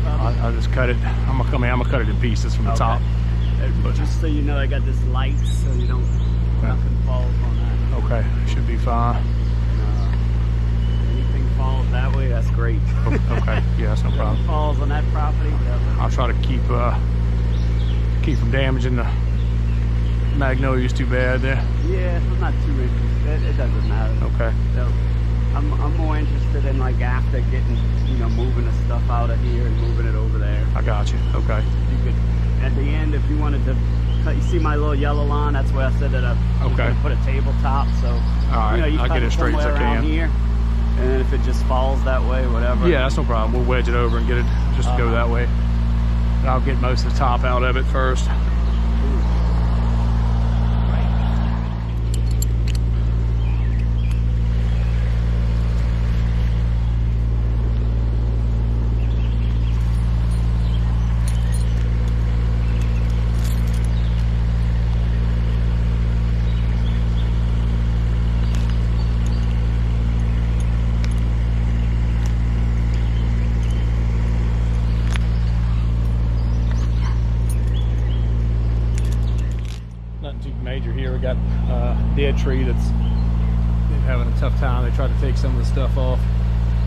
I'll just cut it. I'm gonna cut it in pieces from the top. But just so you know, I got this light, so you don't nothing falls on that. Okay, should be fine. Anything falls that way, that's great. Okay, yeah, that's no problem. Falls on that property. I'll try to keep from damaging the magnolias too bad there. Yeah, I'm not too interested. It doesn't matter. Okay. So I'm more interested in like after getting, you know, moving the stuff out of here and moving it over there. I got you. Okay. You could, at the end, if you wanted to cut, you see my little yellow line? That's where I said that I was going to put a tabletop. So, all right, you know, you I'll cut get it straight as I can. Here, and then if it just falls that way, whatever. Yeah, that's no problem. We'll wedge it over and get it just to go that way. And I'll get most of the top out of it first. Dead tree that's having a tough time. They tried to take some of the stuff off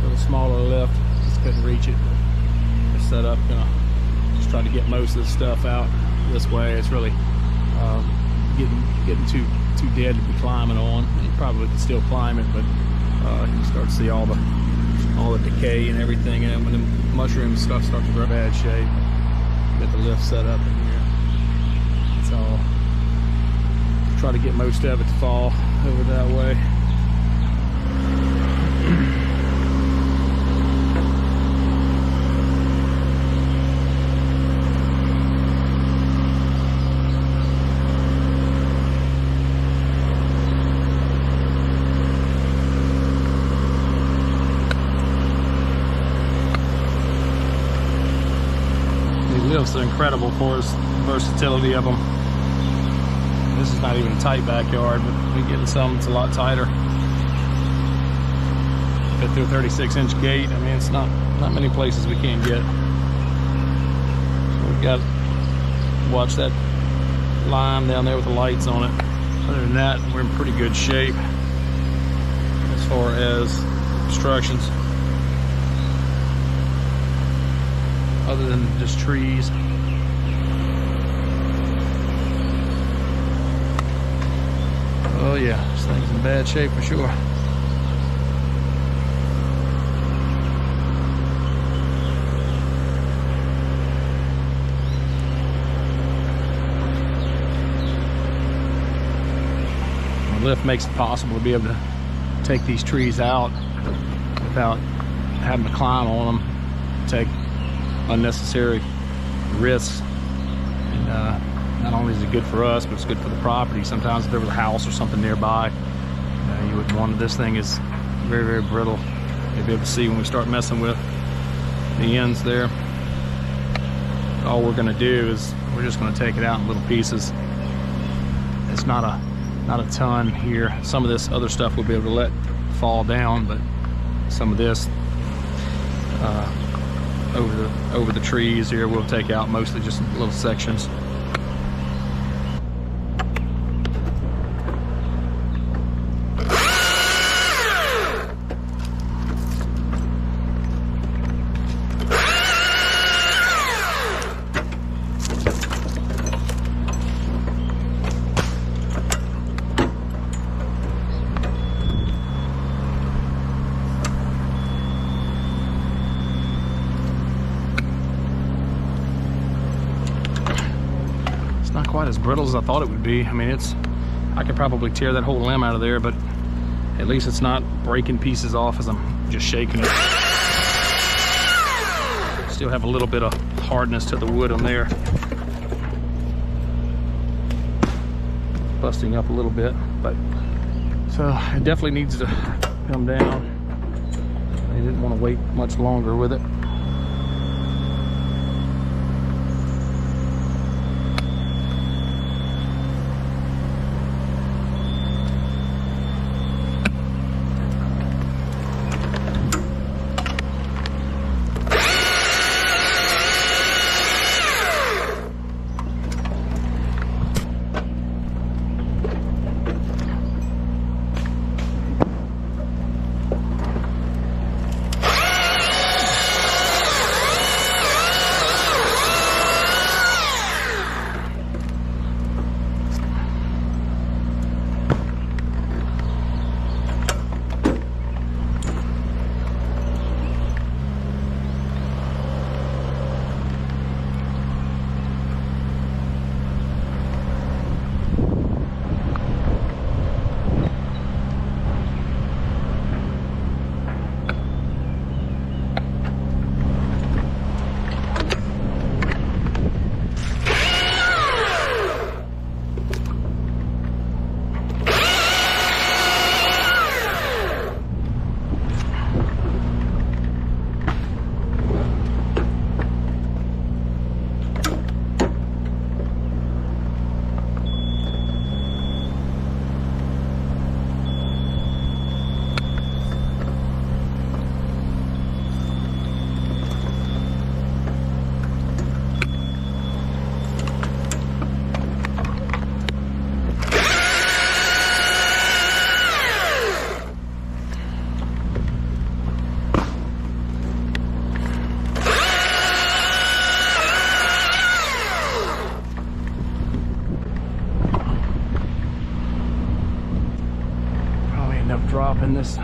with a smaller lift, just couldn't reach it. They're set up, gonna just try to get most of the stuff out this way. It's really getting too dead to be climbing on. You probably could still climb it, but you can start to see all the decay and everything. And when the mushroom stuff starts to grow bad shape, get the lift set up in here. It's all. Try to get most of it to fall over that way. These lifts are incredible for the versatility of them. This is not even a tight backyard, but we're getting some that's a lot tighter. Fit through a 36-inch gate. I mean, it's not many places we can't get. So we've got to watch that line down there with the lights on it. Other than that, we're in pretty good shape as far as obstructions. Other than just trees. Oh yeah, this thing's in bad shape for sure. The lift makes it possible to be able to take these trees out without having to climb on them, take unnecessary risks. And, not only is it good for us, but it's good for the property. Sometimes if there was a house or something nearby, you wouldn't want it. This thing is very, very brittle. You'll be able to see when we start messing with the ends there. All we're going to do is we're just going to take it out in little pieces. It's not a ton here. Some of this other stuff we'll be able to let fall down, but some of this over the trees here we'll take out mostly just little sections. Not quite as brittle as I thought it would be. I mean, I could probably tear that whole limb out of there, but at least it's not breaking pieces off as I'm just shaking it. Still have a little bit of hardness to the wood on there. Busting up a little bit, but so it definitely needs to come down. I didn't want to wait much longer with it. ripping this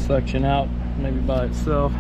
section out maybe by itself.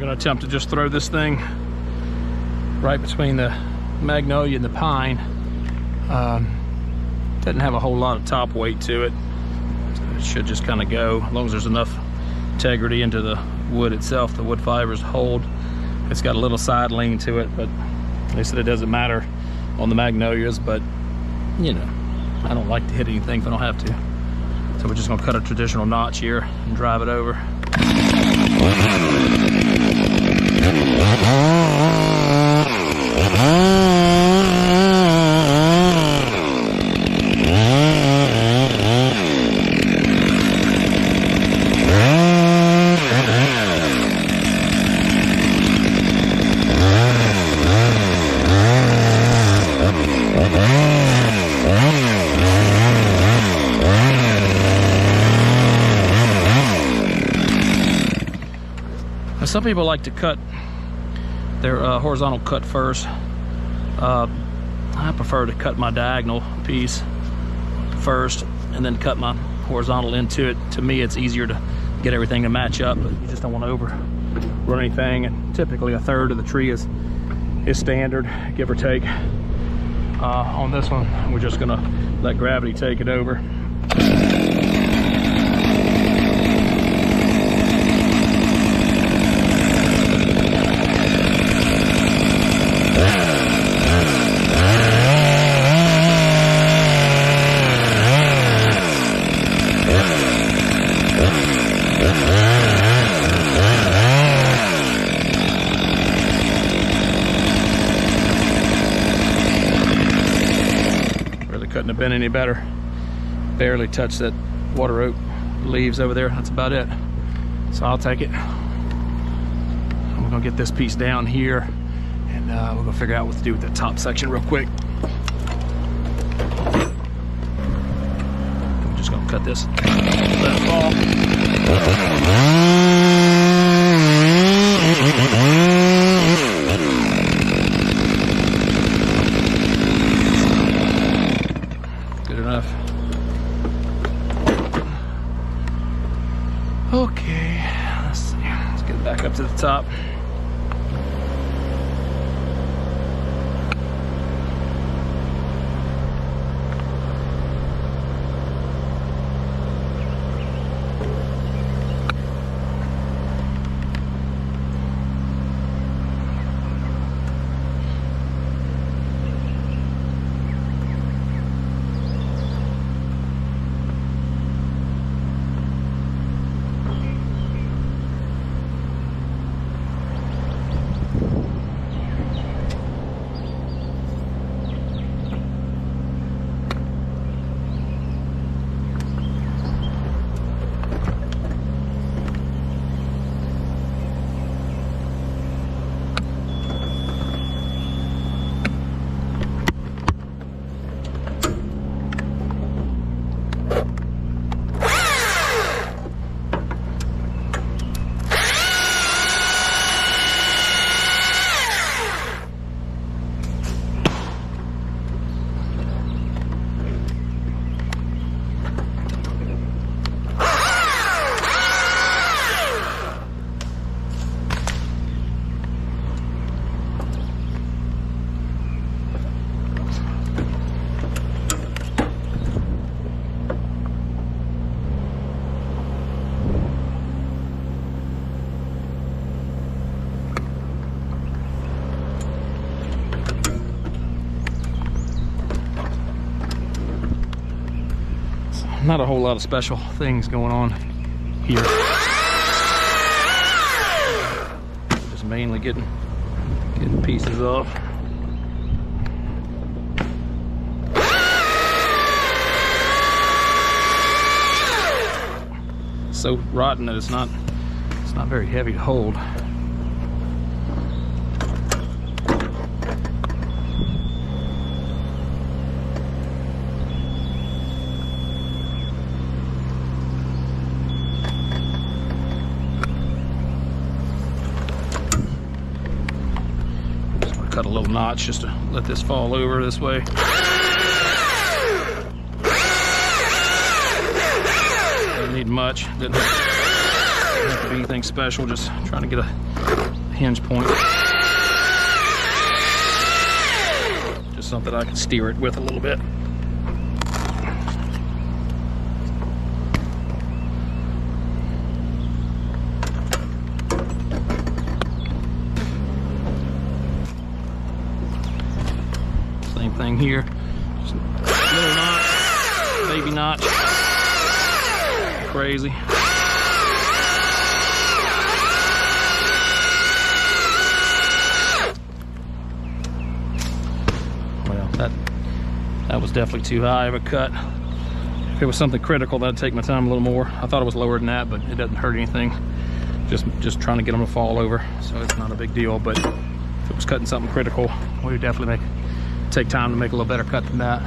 Attempt to just throw this thing right between the magnolia and the pine. Doesn't have a whole lot of top weight to it. It should just kind of go, as long as there's enough integrity into the wood itself, the wood fibers hold. It's got a little side lean to it, but they said it doesn't matter on the magnolias, but you know, I don't like to hit anything if I don't have to. So we're just gonna cut a traditional notch here and drive it over. Some people like to cut their horizontal cut first. I prefer to cut my diagonal piece first and then cut my horizontal into it. To me, it's easier to get everything to match up, but you just don't want to overrun anything. And typically a third of the tree is standard, give or take. On this one, we're just gonna let gravity take it over. Couldn't have been any better. Barely touched that water oak leaves over there. That's about it. So I'll take it. I'm gonna get this piece down here, and we're gonna figure out what to do with that top section real quick. I'm just gonna cut this. Let it fall. Okay, let's see. Let's get it back up to the top. not a whole lot of special things going on here. Just mainly getting pieces off. So rotten that it's not very heavy to hold. Just want to cut a little notch just to let this fall over this way. Need much. Didn't have to be anything special, just trying to get a hinge point. Just something I can steer it with a little bit. Same thing here. Just a little notch, baby notch. Crazy. Well, that was definitely too high of a cut. If it was something critical, that'd take my time a little more. I thought it was lower than that, but it doesn't hurt anything. Just trying to get them to fall over, so it's not a big deal. But if it was cutting something critical, we would definitely take time to make a little better cut than that.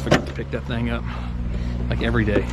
Forget to pick that thing up like every day.